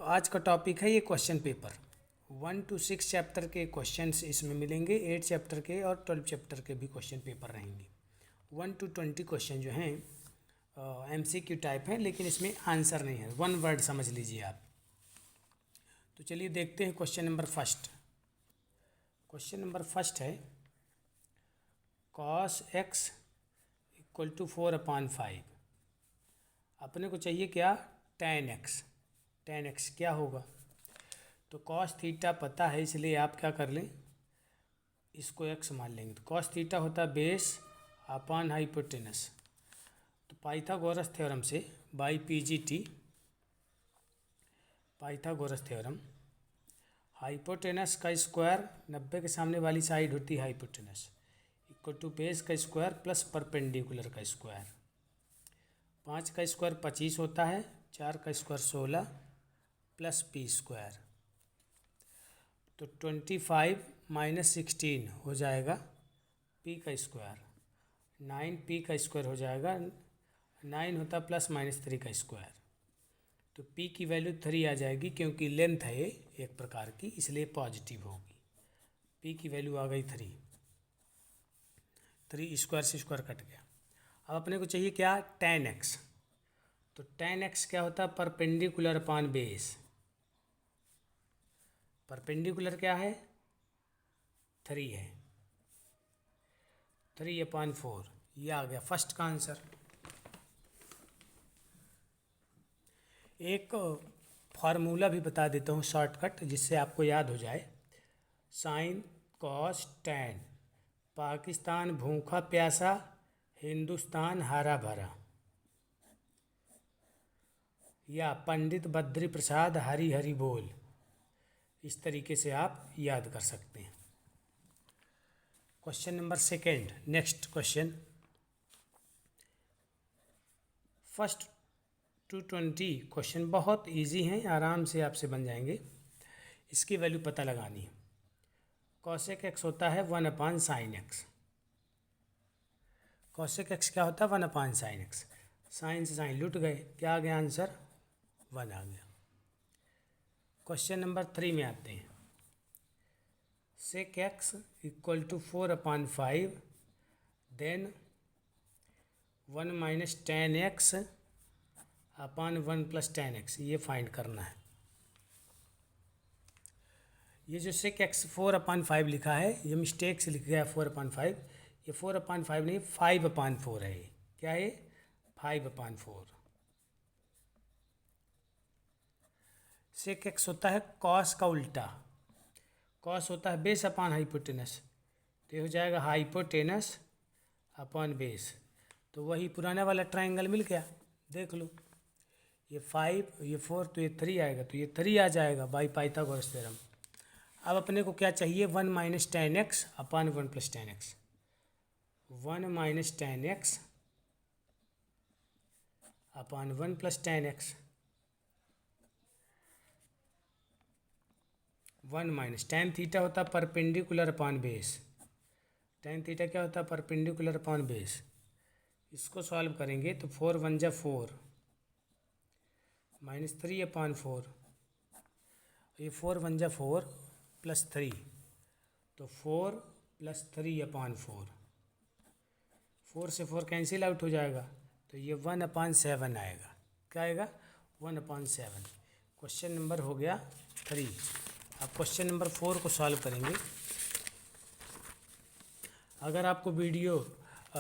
तो आज का टॉपिक है ये क्वेश्चन पेपर 1 to 6 चैप्टर के क्वेश्चंस इसमें मिलेंगे। 8 चैप्टर के और 12 चैप्टर के भी क्वेश्चन पेपर रहेंगे। 1 to 20 क्वेश्चन जो हैं MCQ टाइप हैं, लेकिन इसमें आंसर नहीं है, 1 वर्ड समझ लीजिए आप। तो चलिए देखते हैं question number first. Question number first है cos x = 4/5। अपने को चाहिए क्या, tan x। tan x क्या होगा, तो cos थीटा पता है, इसलिए आप क्या कर लें, इसको x मान लेंगे। तो cos थीटा होता है बेस अपॉन हाइपोटेनस। तो पाइथागोरस थ्योरम से by PGT, Pythagoras theorem, hypotenuse का स्क्वायर 90 के सामने वाली साइड होती है हाइपोटेनस, इक्वल टू बेस का स्क्वायर प्लस परपेंडिकुलर का स्क्वायर। 5 का स्क्वायर 25 होता है, 4 का स्क्वायर 16 प्लस p²। तो 25 - 16 हो जाएगा p का स्क्वायर, 9p का स्क्वायर हो जाएगा, 9 होता प्लस -3 का स्क्वायर। तो p की वैल्यू 3 आ जाएगी, क्योंकि लेंथ है ये एक प्रकार की, इसलिए पॉजिटिव होगी। p की वैल्यू आ गई 3 स्क्वायर से स्क्वायर कट गया। अब अपने को चाहिए क्या, tan x। तो tan x क्या होता है, परपेंडिकुलर अपॉन बेस। परपेंडिकुलर क्या है, 3 है, 3/4। ये आ गया फर्स्ट का आंसर। एक फार्मूला भी बता देता हूँ शॉर्टकट, जिससे आपको याद हो जाए। साइन कॉस टैन, पाकिस्तान भूखा प्यासा, हिंदुस्तान हरा भरा, या पंडित बद्री प्रसाद हरी हरी बोल। इस तरीके से आप याद कर सकते हैं। Question number second, next question. First to 20 question बहुत इजी हैं, आराम से आपसे बन जाएंगे। इसकी वैल्यू पता लगानी है। कॉसेक एक्स होता है 1/sin x। कॉसेक एक्स क्या होता है, 1/sin x। साइन से साइन लुट गए, क्या आ गया आंसर, 1 आ गया। क्वेश्चन नंबर 3 में आते हैं। Sec x = 4/5, then 1 - tan x upon 1 + tan x, ये फाइंड करना है। ये जो सेक एक्स 4/5 लिखा है, ये मिस्टेक से लिख गया 4/5। ये 4/5 नहीं, 5/4 है। ये क्या है, 5/4। सेक एक्स होता है कॉस का उल्टा। कॉस होता है बेस अपॉन हाइपोटेनस, तो ये हो जाएगा हाइपोटेनस अपॉन बेस। तो वही पुराना वाला ट्राइंगल मिल गया, देख लो। ये 5, ये 4, तो ये 3 आएगा, तो ये 3 आ जाएगा बाई पाइथागोरस थ्योरम। अब अपने को क्या चाहिए, 1 - tan x upon 1 + tan x। 1 - tan x upon 1 + tan x। 1 - tan theta होता है perpendicular upon base. tan theta क्या होता है, परपेंडिकुलर अपॉन बेस। इसको सॉल्व करेंगे तो 4 × 1 = 4, -3/4। ये 4 × 1 = 4 +3, तो 4 + 3/4। 4 से 4 कैंसिल आउट हो जाएगा, तो ये 1/7 आएगा। क्या आएगा, 1/7। क्वेश्चन नंबर हो गया 3। अब क्वेश्चन नंबर 4 को सॉल्व करेंगे। अगर आपको वीडियो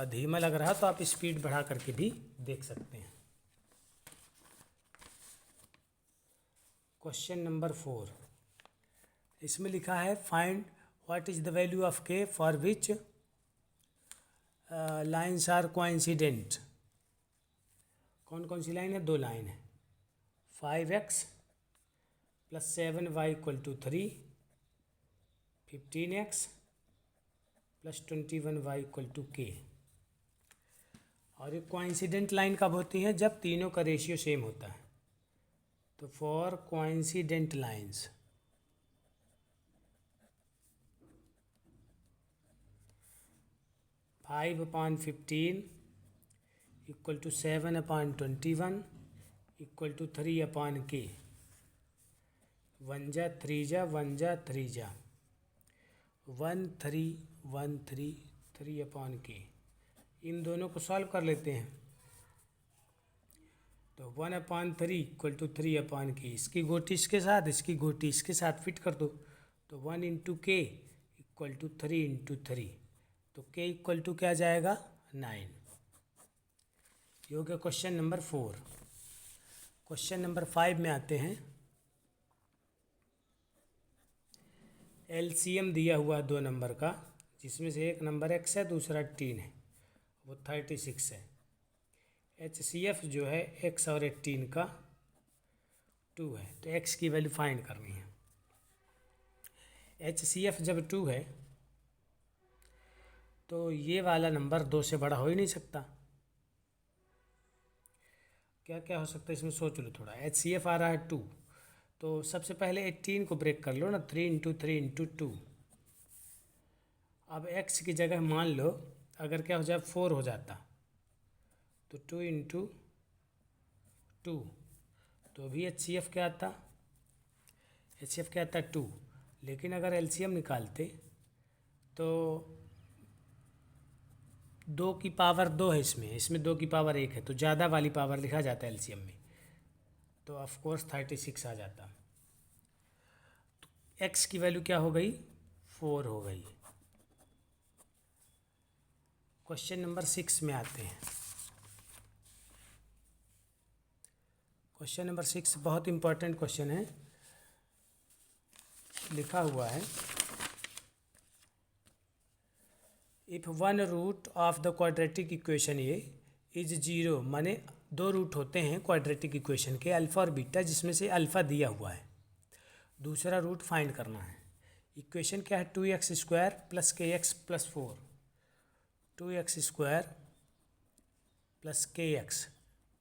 धीमा लग रहा है तो आप स्पीड बढ़ा करके भी देख सकते हैं। क्वेश्चन नंबर 4, इसमें लिखा है find what is the value of k for which lines are coincident. कौन कौन सी लाइन है, 2 लाइन है। 5x + 7y = 3, 15x + 21y = k। और ये कोइंसिडेंट लाइन कब होती हैं, जब तीनों का रेशियो सेम होता है। तो for coincident lines, five upon 15 = 7/21 = 3/k। One जा थ्री जा, वन जा थ्री जा, 1 3 3 अपॉन के। इन दोनों को सॉल्व कर लेते हैं। तो 1/3 इक्वल टू 3/k। इसकी गोटी इसके साथ, इसकी गोटी इसके साथ फिट कर दो। तो 1 इंटू के इक्वल टू 3 इंटू 3। तो k इक्वल टू क्या जाएगा 9। ये हो गया क्वेश्चन नंबर 4। क्वेश्चन नंबर 5 में आते हैं। एलसीएम दिया हुआ 2 नंबर का, जिसमें से एक नंबर x है, दूसरा 18 है, वो 36 है। HCF जो है x और 18 का 2 है, तो x की वैल्यू फाइंड करनी है। HCF जब 2 है तो ये वाला नंबर 2 से बड़ा हो ही नहीं सकता। क्या क्या हो सकता है इसमें सोच लो थोड़ा। HCF आ रहा है 2, तो सबसे पहले 18 को ब्रेक कर लो ना, 3 इंटू 3 इंटू 2। अब x की जगह मान लो अगर क्या हो जाए 4 हो जाता, तो 2 इंटू 2, तो भी HCF क्या आता, HCF क्या आता 2। लेकिन अगर LCM निकालते तो 2 की पावर 2 है इसमें 2 की पावर 1 है, तो ज़्यादा वाली पावर लिखा जाता है LCM में, तो ऑफ कोर्स 36 आ जाता। तो x की वैल्यू क्या हो गई 4 हो गई। क्वेश्चन नंबर 6 में आते हैं। क्वेश्चन नंबर 6 बहुत इंपॉर्टेंट क्वेश्चन है। लिखा हुआ है, if 1 root of the quadratic equation A is 0, माने 2 रूट होते हैं क्वाड्रेटिक इक्वेशन के, अल्फ़ा और बीटा, जिसमें से अल्फ़ा दिया हुआ है, दूसरा रूट फाइंड करना है। इक्वेशन क्या है 2x² plus kx plus 4, 2x² plus kx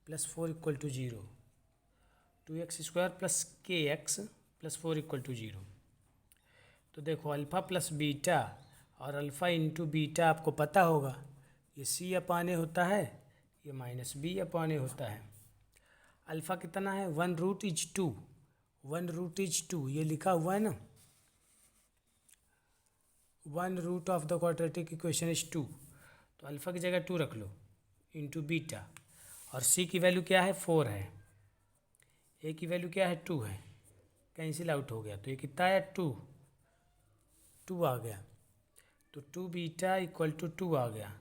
plus 4 equal to 0, 2x² plus kx plus 4 equal to 0। तो देखो अल्फ़ा प्लस बीटा और अल्फ़ा इंटू बीटा आपको पता होगा, ये c अपान ए होता है, ये माइनस b अपान ए होता है। अल्फ़ा कितना है 1 रूट इज 2, 1 रूट इज 2, ये लिखा हुआ है ना, 1 root of the quadratic equation is 2, तो अल्फ़ा की जगह 2 रख लो इंटू बीटा, और c की वैल्यू क्या है 4 है, a की वैल्यू क्या है 2 है, कैंसिल आउट हो गया, तो ये कितना है 2 आ गया, तो 2 बीटा इक्वल टू 2 आ गया,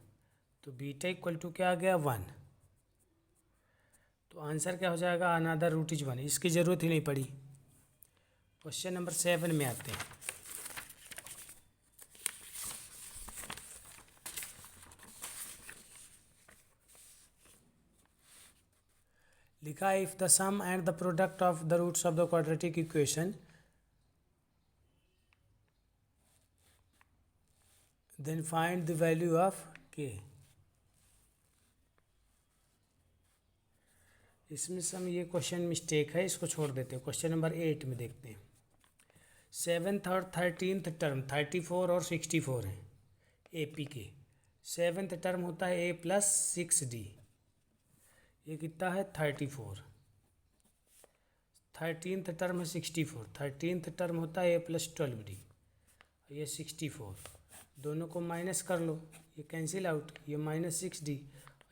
तो बीटा इक्वल टू क्या आ गया 1। तो आंसर क्या हो जाएगा अनदर रूट इज 1, इसकी ज़रूरत ही नहीं पड़ी। क्वेश्चन नंबर 7 में आते हैं। लिखा है if the sum and the product of the roots of the quadratic equation then find the value of k। इसमें सम ये क्वेश्चन मिस्टेक है, इसको छोड़ देते हैं। क्वेश्चन नंबर 8 में देखते हैं। 7th और 13th टर्म 34 और 64 हैं AP के। 7th टर्म होता है a प्लस 6d, ये कितना है 34। 13th टर्म है 64, 13th टर्म होता है a प्लस 12d, ये 64। दोनों को माइनस कर लो, ये कैंसिल आउट, ये माइनस 6d,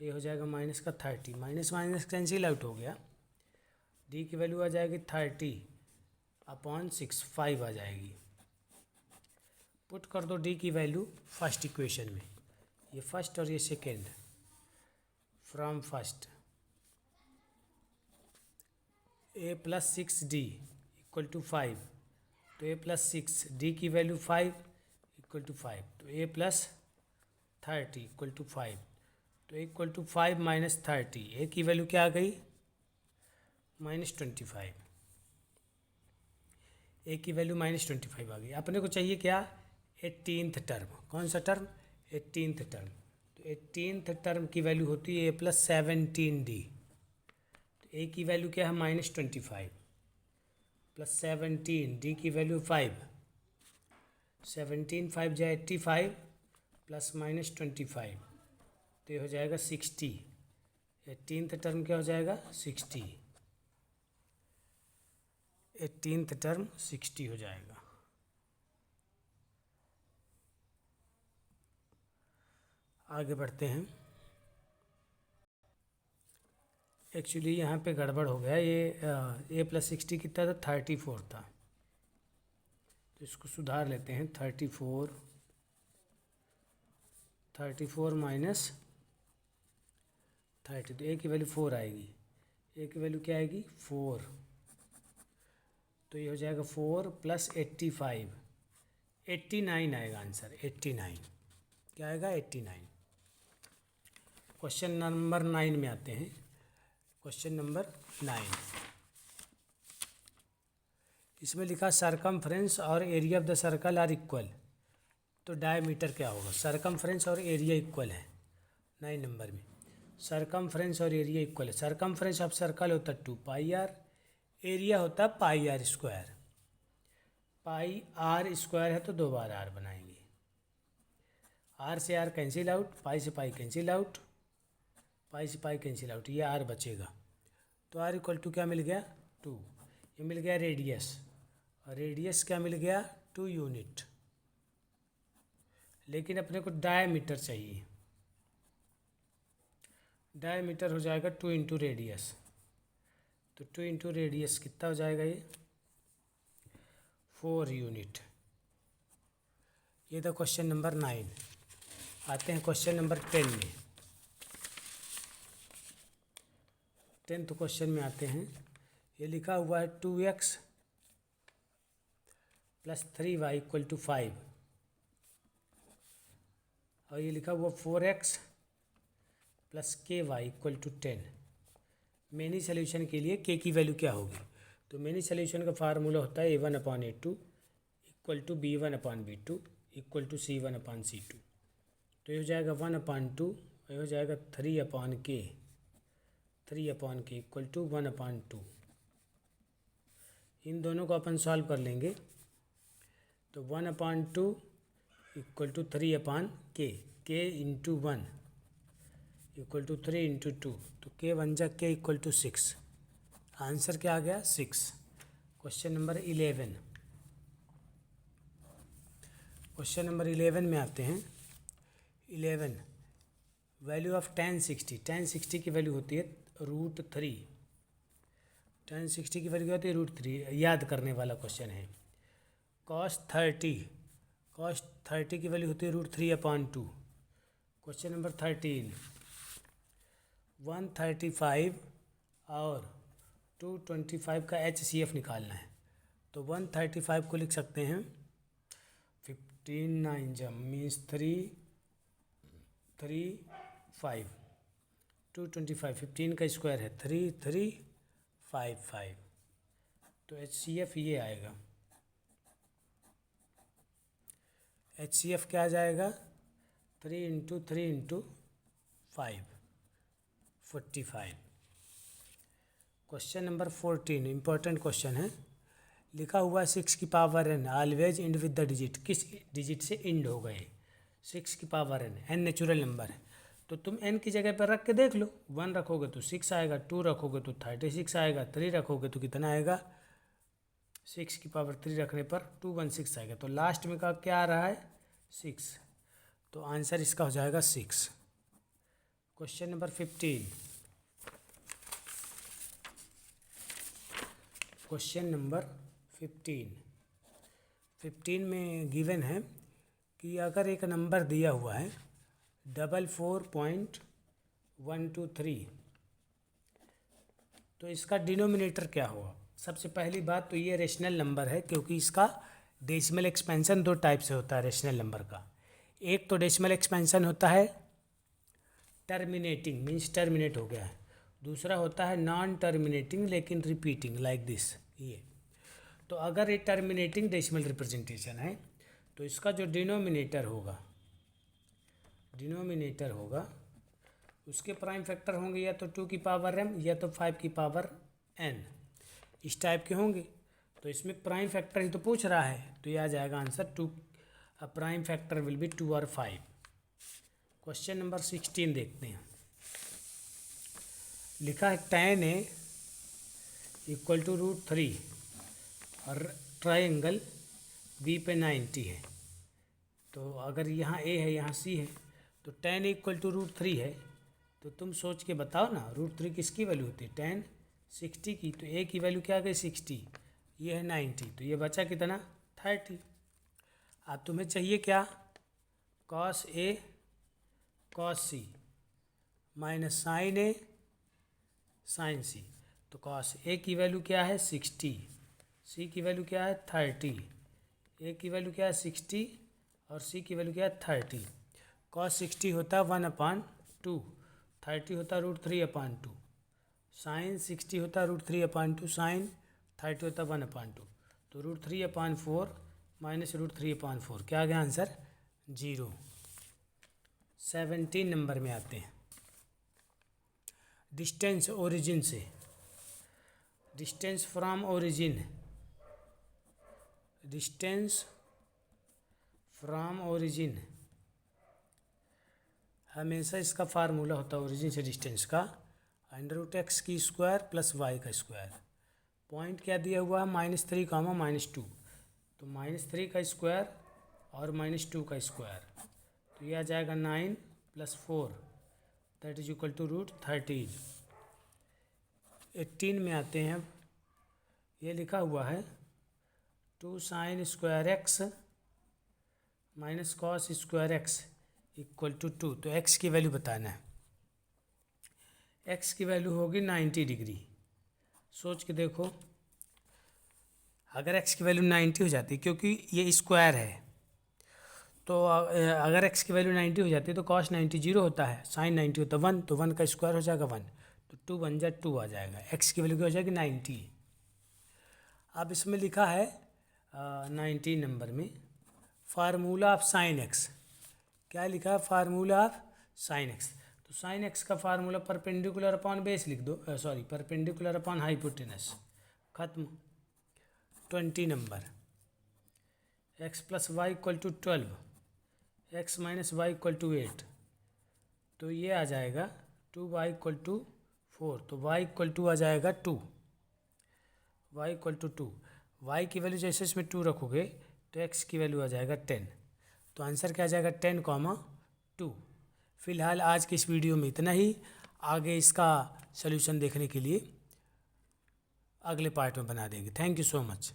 ये हो जाएगा माइनस का 30, माइनस माइनस कैंसिल आउट हो गया, d की वैल्यू आ जाएगी 30/6, 5 आ जाएगी। पुट कर दो d की वैल्यू फर्स्ट इक्वेशन में, ये फर्स्ट और ये second, from first a plus 6d equal to 5, तो a प्लस 6, d की वैल्यू 5 इक्वल टू 5, तो a प्लस 30 इक्वल टू 5, तो इक्वल टू 5 माइनस 30, a की वैल्यू क्या आ गई -25, a की वैल्यू -25 आ गई। अपने को चाहिए क्या 18th टर्म, कौन सा टर्म 18th टर्म, तो 18th टर्म की वैल्यू होती है a प्लस 17d, तो a की वैल्यू क्या है -25 प्लस 17, d की वैल्यू 5, 17 5 जाए 85 प्लस -25, तो ये हो जाएगा 60। 18th टर्म क्या हो जाएगा 60। 18th टर्म 60 हो जाएगा। आगे बढ़ते हैं। एक्चुअली यहाँ पे गड़बड़ हो गया, ये a + 60 कितना था, 34 था, तो इसको सुधार लेते हैं। 34 माइनस 30, तो a की वैल्यू 4 आएगी। a की वैल्यू क्या आएगी, 4, तो ये हो जाएगा 4 + 85, 89 आएगा आंसर। 89 क्या आएगा, 89। क्वेश्चन नंबर 9 में आते हैं। क्वेश्चन नंबर 9, इसमें लिखा सरकमफ्रेंस और area of the circle are equal, तो डायमीटर क्या होगा। सरकमफ्रेंस और एरिया इक्वल है 9 नंबर में। सरकमफ्रेंस और एरिया इक्वल है। सरकमफ्रेंस ऑफ सर्कल होता है 2πr, एरिया होता है πr²। πr² है तो 2 बार r बनाएंगे। r से r कैंसिल आउट, पाई से पाई कैंसिल आउट, पाई से पाई कैंसिल आउट, ये r बचेगा। तो r = क्या मिल गया, 2। ये मिल गया रेडियस, और रेडियस क्या मिल गया, 2 यूनिट। लेकिन अपने को डायमीटर चाहिए। डायमीटर हो जाएगा 2 × रेडियस, तो 2 × रेडियस कितना हो जाएगा, ये 4 यूनिट। ये था क्वेश्चन नंबर 9। आते हैं क्वेश्चन नंबर 10 में। 10th क्वेश्चन में आते हैं। ये लिखा हुआ है 2x + 3y = 5, और ये लिखा हुआ 4x + ky = 10। मेनी सोल्यूशन के लिए k की वैल्यू क्या होगी। तो मेनी सोल्यूशन का फार्मूला होता है a1/a2 = b1/b2 = c1/c2। तो ये हो जाएगा 1/2, ये हो जाएगा 3/k = 1/2। इन दोनों को अपन सॉल्व कर लेंगे, तो 1/2 = 3/k, k × 1 = 3 × 2, तो k बन जा k = 6। आंसर क्या आ गया, 6। Question number 11। क्वेश्चन नंबर 11 में आते हैं। 11, वैल्यू ऑफ tan 60। tan 60 की वैल्यू होती है √3। tan 60 की वैल्यू क्या होती है, √3। याद करने वाला क्वेश्चन है। cos 30 की वैल्यू होती है √3/2। क्वेश्चन नंबर 13, 135 और 225 का HCF निकालना है। तो 135 को लिख सकते हैं 15 9 जम मीन्स 3 3 5, 225 15 का स्क्वायर है 3 3 5 5, तो HCF ये आएगा। HCF क्या आ जाएगा, 3 × 3 × 5 45। क्वेश्चन नंबर 14 इंपॉर्टेंट क्वेश्चन है। लिखा हुआ 6 की power n always end with the digit. किस डिजिट से इंड हो गए, 6 की पावर n नेचुरल नंबर है, तो तुम n की जगह पर रख के देख लो। 1 रखोगे तो 6 आएगा, 2 रखोगे तो 36 आएगा, 3 रखोगे तो कितना आएगा, 6 की पावर 3 रखने पर 216 आएगा। तो लास्ट में का क्या आ रहा है, 6, तो आंसर इसका हो जाएगा 6। Question number 15। क्वेश्चन नंबर 15 में गिवन है कि अगर एक नंबर दिया हुआ है 44.123, तो इसका डिनोमिनेटर क्या होगा। सबसे पहली बात तो ये रेशनल नंबर है, क्योंकि इसका डेसिमल एक्सपेंशन 2 टाइप से होता है रेशनल नंबर का। एक तो डेसिमल एक्सपेंशन होता है टर्मिनेटिंग, मीन्स टर्मिनेट हो गया है। दूसरा होता है नॉन टर्मिनेटिंग लेकिन रिपीटिंग, लाइक दिस। ये तो अगर ये टर्मिनेटिंग डेसिमल रिप्रेजेंटेशन है, तो इसका जो डिनोमिनेटर होगा उसके प्राइम फैक्टर होंगे या तो 2 की पावर m या तो 5 की पावर n, इस टाइप के होंगे। तो इसमें प्राइम फैक्टर ही तो पूछ रहा है, तो ये आ जाएगा answer 2। Prime factor will be 2 और 5। क्वेश्चन नंबर 16 देखते हैं। लिखा है tan A = √3 और ट्रायंगल बी पे 90 है। तो अगर यहाँ ए है यहाँ सी है तो tan इक्वल टू √3 है। तो तुम सोच के बताओ ना, √3 किसकी वैल्यू होती है? tan 60 की। तो ए की वैल्यू क्या आ गई? 60, ये है 90, तो ये बचा कितना? 30। अब तुम्हें चाहिए क्या? cos A cos C minus sin A sin C। तो cos A की वैल्यू क्या है? 60, C की वैल्यू क्या है? 30। A की वैल्यू क्या है? 60 और C की वैल्यू क्या है? 30। cos 60 होता है 1/2, 30 होता है √3/2, sin 60 होता है √3/2, sin 30 होता है 1/2। तो √3/4 माइनस √3/4 क्या आ गया आंसर? 0। 17 नंबर में आते हैं। डिस्टेंस ओरिजिन से, distance from origin, distance from origin, हमेशा इसका फार्मूला होता है ओरिजिन से डिस्टेंस का √x की स्क्वायर प्लस y का स्क्वायर। पॉइंट क्या दिया हुआ है? -3, -2। तो -3 का स्क्वायर और -2 का स्क्वायर, तो ये आ जाएगा 9 + 4 दैट इज इक्वल टू √13। 18 में आते हैं। ये लिखा हुआ है 2 sin square x minus cos square x equal to 2। तो x की वैल्यू बताना है। x की वैल्यू होगी 90 डिग्री। सोच के देखो, अगर x की वैल्यू 90 हो जाती, क्योंकि ये स्क्वायर है, तो अगर x की वैल्यू 90 हो जाती है तो cos 90 0 होता है, sin 90 होता है 1, तो 1 का स्क्वायर हो जाएगा 1, तो 2 बन जाए 2 आ जाएगा। x की वैल्यू क्या हो जाएगी? 90। अब इसमें लिखा है 19 नंबर में फार्मूला ऑफ sin x। क्या लिखा है? Formula of sin x। तो sin x का फार्मूला परपेंडिकुलर अपॉन बेस लिख दो, सॉरी परपेंडिकुलर अपॉन हाइपोटेनस, खत्म। 20 number, x + y = 12, x - y = 8। तो ये आ जाएगा 2y = 4, तो y = आ जाएगा 2, y = 2। y की वैल्यू जैसे इसमें 2 रखोगे तो x की वैल्यू आ जाएगा 10। तो आंसर क्या आ जाएगा? 10, 2। फिलहाल आज की इस वीडियो में इतना ही। आगे इसका सलूशन देखने के लिए अगले पार्ट में बना देंगे। Thank you so much.